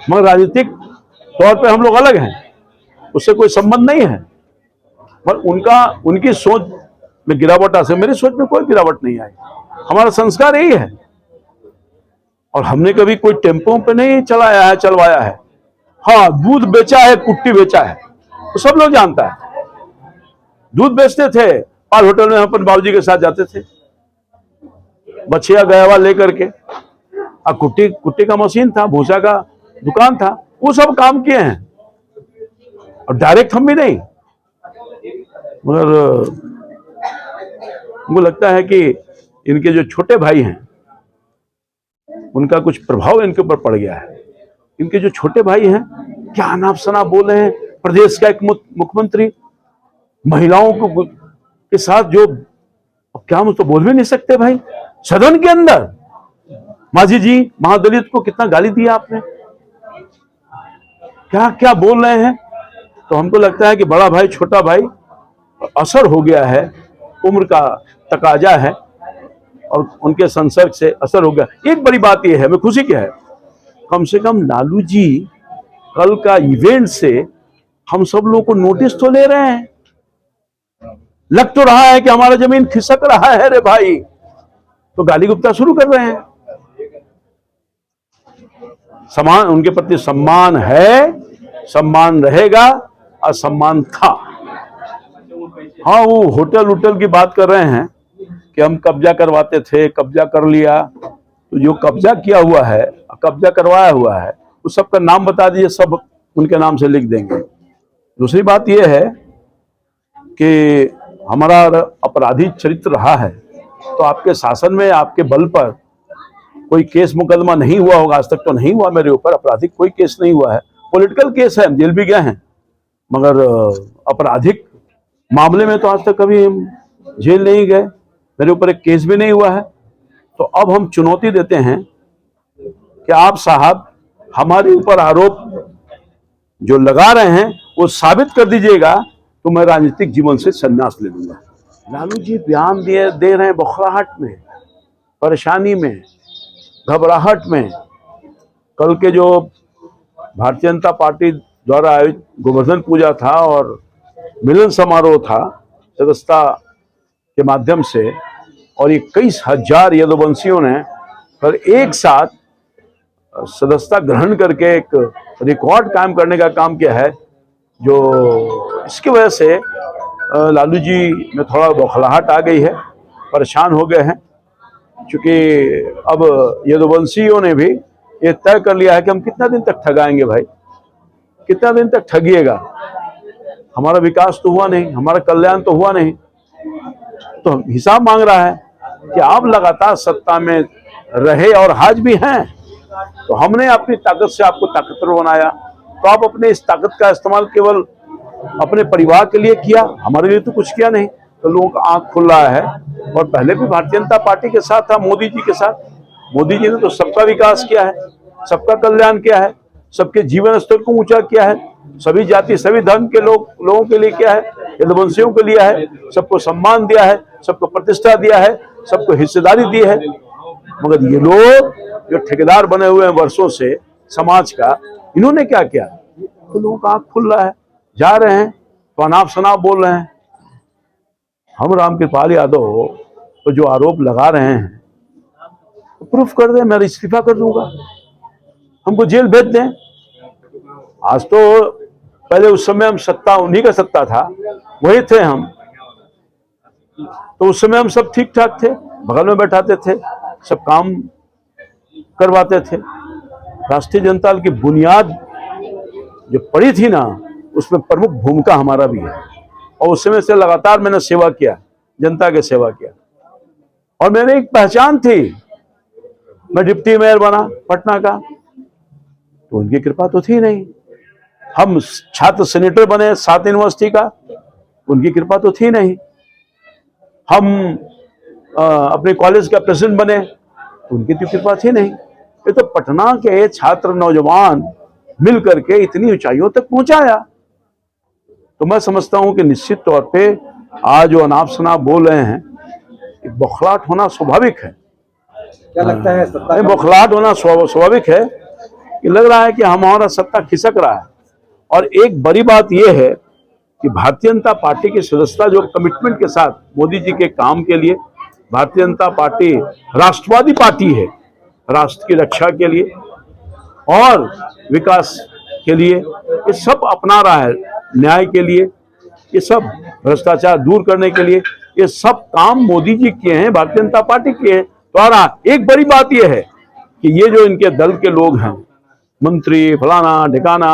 मगर राजनीतिक तौर पे हम लोग अलग हैं, उससे कोई संबंध नहीं है। पर उनकी सोच में गिरावट आ सकती, मेरी सोच में कोई गिरावट नहीं आई। हमारा संस्कार यही है, और हमने कभी कोई टेम्पो पे नहीं चलवाया है। हाँ, दूध बेचा है, कुट्टी बेचा है, तो सब लोग जानता है। दूध बेचते थे, पाल होटल में अपन बाबूजी के साथ जाते थे, बछिया गयावा लेकर के, और कुट्टी का मशीन था, भूसा का दुकान था, वो सब काम किए हैं। और डायरेक्ट हम भी नहीं, मगर मुझे लगता है कि इनके जो छोटे भाई हैं उनका कुछ प्रभाव इनके ऊपर पड़ गया है। इनके जो छोटे भाई हैं क्या अनाप शनाप बोल रहे हैं। प्रदेश का एक मुख्यमंत्री महिलाओं को के साथ जो, क्या हम तो बोल भी नहीं सकते भाई, सदन के अंदर माझी जी महादलित को कितना गाली दिया आपने, क्या क्या बोल रहे हैं। तो हमको लगता है कि बड़ा भाई छोटा भाई, असर हो गया है, उम्र का तकाजा है और उनके संसर्ग से असर हो गया। एक बड़ी बात यह है, मैं खुशी क्या है, कम से कम लालू जी कल का इवेंट से हम सब लोगों को नोटिस तो ले रहे हैं। लग तो रहा है कि हमारा जमीन खिसक रहा है रे भाई, तो गाली गुप्ता शुरू कर रहे हैं। सम्मान, उनके प्रति सम्मान है, सम्मान रहेगा और सम्मान था। हाँ, वो होटल की बात कर रहे हैं कि हम कब्जा करवाते थे, कब्जा कर लिया। तो जो कब्जा किया हुआ है, कब्जा करवाया हुआ है, उस सबका नाम बता दीजिए, सब उनके नाम से लिख देंगे। दूसरी बात यह है कि हमारा आपराधिक चरित्र रहा है, तो आपके शासन में आपके बल पर कोई केस मुकदमा नहीं हुआ होगा, आज तक तो नहीं हुआ मेरे ऊपर आपराधिक कोई केस नहीं हुआ है। पॉलिटिकल केस है, हम जेल भी गए हैं, मगर आपराधिक मामले में तो आज तक कभी हम जेल नहीं गए, मेरे ऊपर एक केस भी नहीं हुआ है। तो अब हम चुनौती देते हैं कि आप साहब हमारे ऊपर आरोप जो लगा रहे हैं वो साबित कर दीजिएगा, तो मैं राजनीतिक जीवन से संन्यास ले लूंगा। लालू जी बयान दे रहे हैं बौखलाहट में, परेशानी में, घबराहट में। कल के जो भारतीय जनता पार्टी द्वारा आयोजित गोवर्धन पूजा था और मिलन समारोह था सदस्यता के माध्यम से, और 21,000 यदुवंशियों ने पर एक साथ सदस्यता ग्रहण करके एक रिकॉर्ड कायम करने का काम किया है, जो इसकी वजह से लालू जी में थोड़ा बौखलाहट आ गई है, परेशान हो गए हैं। क्योंकि अब यदुवंशियों ने भी ये तय कर लिया है कि हम कितना दिन तक ठगाएंगे भाई, कितना दिन तक ठगिएगा, हमारा विकास तो हुआ नहीं, हमारा कल्याण तो हुआ नहीं। तो हिसाब मांग रहा है कि आप लगातार सत्ता में रहे और आज भी हैं, तो हमने अपनी ताकत से आपको ताकतवर बनाया, तो आप अपने इस ताकत का इस्तेमाल केवल अपने परिवार के लिए किया, हमारे लिए तो कुछ किया नहीं। तो लोगों का आंख खुल रहा है। और पहले भी भारतीय जनता पार्टी के साथ था, मोदी जी के साथ। मोदी जी ने तो सबका विकास किया है, सबका कल्याण किया है, सबके जीवन स्तर को ऊंचा किया है, सभी जाति सभी धर्म के लोगों के लिए किया है, यदुवंशियों के लिए है, सबको सम्मान दिया है, सबको प्रतिष्ठा दिया है, सबको हिस्सेदारी दी है। मगर ये लोग जो ठेकेदार बने हुए हैं वर्षों से समाज का, इन्होंने क्या किया? तो लोगों का आंख खुल रहा है, जा रहे हैं तो अनाप शनाप बोल रहे हैं। हम रामकृपाल यादव तो जो आरोप लगा रहे हैं तो प्रूफ कर दें, मैं इस्तीफा कर दूंगा, हमको जेल भेज दें। आज तो पहले उस समय हम सत्ता, उन्हीं का सत्ता था, वही थे हम, तो उस समय हम सब ठीक ठाक थे, बगल में बैठाते थे, सब काम करवाते थे। राष्ट्रीय जनता दल की बुनियाद जो पड़ी थी ना, उसमें प्रमुख भूमिका हमारा भी है, और उस समय से लगातार मैंने सेवा किया, जनता की सेवा किया, और मैंने एक पहचान थी। मैं डिप्टी मेयर बना पटना का, तो उनकी कृपा तो थी नहीं। हम छात्र सेनेटर बने 7 यूनिवर्सिटी का, उनकी कृपा तो थी नहीं। हम अपने कॉलेज का प्रेसिडेंट बने, उनकी तो कृपा थी नहीं। ये तो पटना के छात्र नौजवान मिल करके इतनी ऊंचाइयों तक पहुंचाया। तो मैं समझता हूं कि निश्चित तौर पे आज जो अनाप शनाप बोल रहे हैं, बौखलाहट होना स्वाभाविक है। क्या लगता है? बौखलाहट होना स्वाभाविक है, कि लग रहा है कि हमारा सत्ता खिसक रहा है। और एक बड़ी बात यह है कि भारतीय जनता पार्टी की सदस्यता जो कमिटमेंट के साथ मोदी जी के काम के लिए, भारतीय जनता पार्टी राष्ट्रवादी पार्टी है, राष्ट्र की रक्षा के लिए और विकास के लिए ये सब अपना रहा है, न्याय के लिए, ये सब भ्रष्टाचार दूर करने के लिए, ये सब काम मोदी जी किए हैं, भारतीय जनता पार्टी किए हैं द्वारा। एक बड़ी बात यह है कि ये जो इनके दल के लोग हैं, मंत्री फलाना ढिकाना,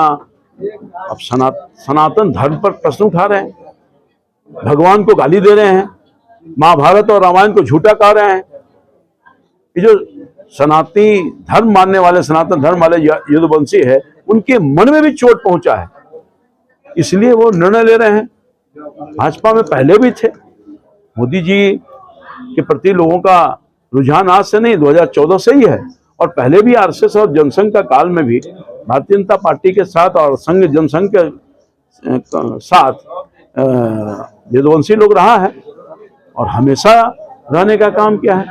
अब सनातन धर्म पर प्रश्न उठा रहे हैं, भगवान को गाली दे रहे हैं, महाभारत और रामायण को झूठा कह रहे हैं। ये जो सनातनी धर्म मानने वाले, सनातन धर्म वाले यदुवंशी है, उनके मन में भी चोट पहुंचा है, इसलिए वो निर्णय ले रहे हैं। भाजपा में पहले भी थे, मोदी जी के प्रति लोगों का रुझान आज से नहीं 2014 से ही है, और पहले भी आरएसएस और जनसंघ का काल में भी भारतीय जनता पार्टी के साथ और संघ जनसंघ के साथ यदुवंशी लोग रहा है और हमेशा रहने का काम किया है।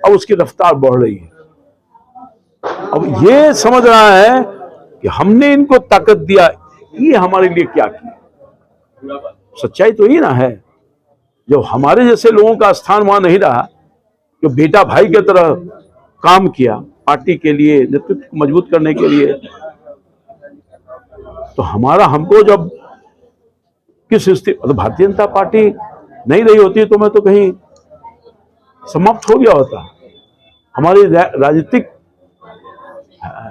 अब उसकी रफ्तार बढ़ रही है। अब ये समझ रहा है कि हमने इनको ताकत दिया, ये हमारे लिए क्या किया। सच्चाई तो ये ना है, जब हमारे जैसे लोगों का स्थान वहां नहीं रहा, जो बेटा भाई की तरह काम किया पार्टी के लिए, नेतृत्व को मजबूत करने के लिए, तो हमको जब किस स्थिति, मतलब भारतीय जनता पार्टी नहीं रही होती तो मैं तो कहीं समाप्त हो गया होता। हमारी राजनीतिक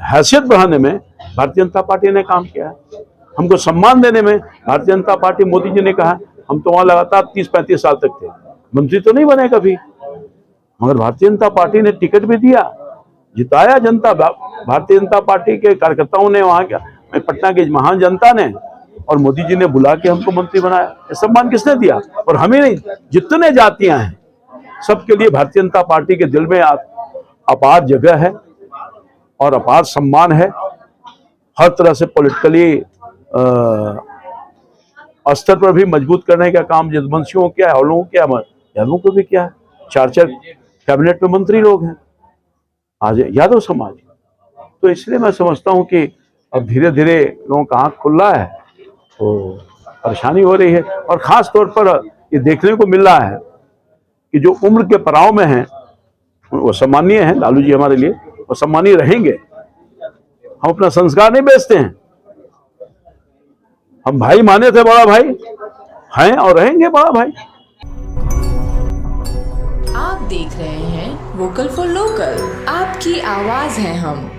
हैसियत बढ़ाने में भारतीय जनता पार्टी ने काम किया है, हमको सम्मान देने में भारतीय जनता पार्टी, मोदी जी ने कहा हम तो वहां लगातार 30-35 साल तक थे, मंत्री तो नहीं बने कभी, मगर भारतीय जनता पार्टी ने टिकट भी दिया, जिताया जनता, भारतीय जनता पार्टी के कार्यकर्ताओं ने, वहां का पटना की महान जनता ने, और मोदी जी ने बुला के हमको मंत्री बनाया। ये सम्मान किसने दिया? और हमें नहीं, जितने जातियां हैं सबके लिए भारतीय जनता पार्टी के दिल में अपार जगह है और अपार सम्मान है। हर तरह से पॉलिटिकली स्तर पर भी मजबूत करने का काम यदुवंशियों को किया है, लोगों को किया, यादवों को भी किया है। 4 कैबिनेट में मंत्री लोग हैं आज यादव समाज। तो इसलिए मैं समझता हूं कि अब धीरे धीरे लोगों का आंख खुल रहा है, तो परेशानी हो रही है। और खास तौर पर ये देखने को मिल रहा है कि जो उम्र के पड़ाव में हैं वो सम्मानीय हैं, लालू जी हमारे लिए वो सम्मानीय रहेंगे। हम अपना संस्कार नहीं बेचते हैं, हम भाई माने थे, बड़ा भाई हैं और रहेंगे बड़ा भाई। आप देख रहे हैं वोकल फॉर लोकल, आपकी आवाज है हम।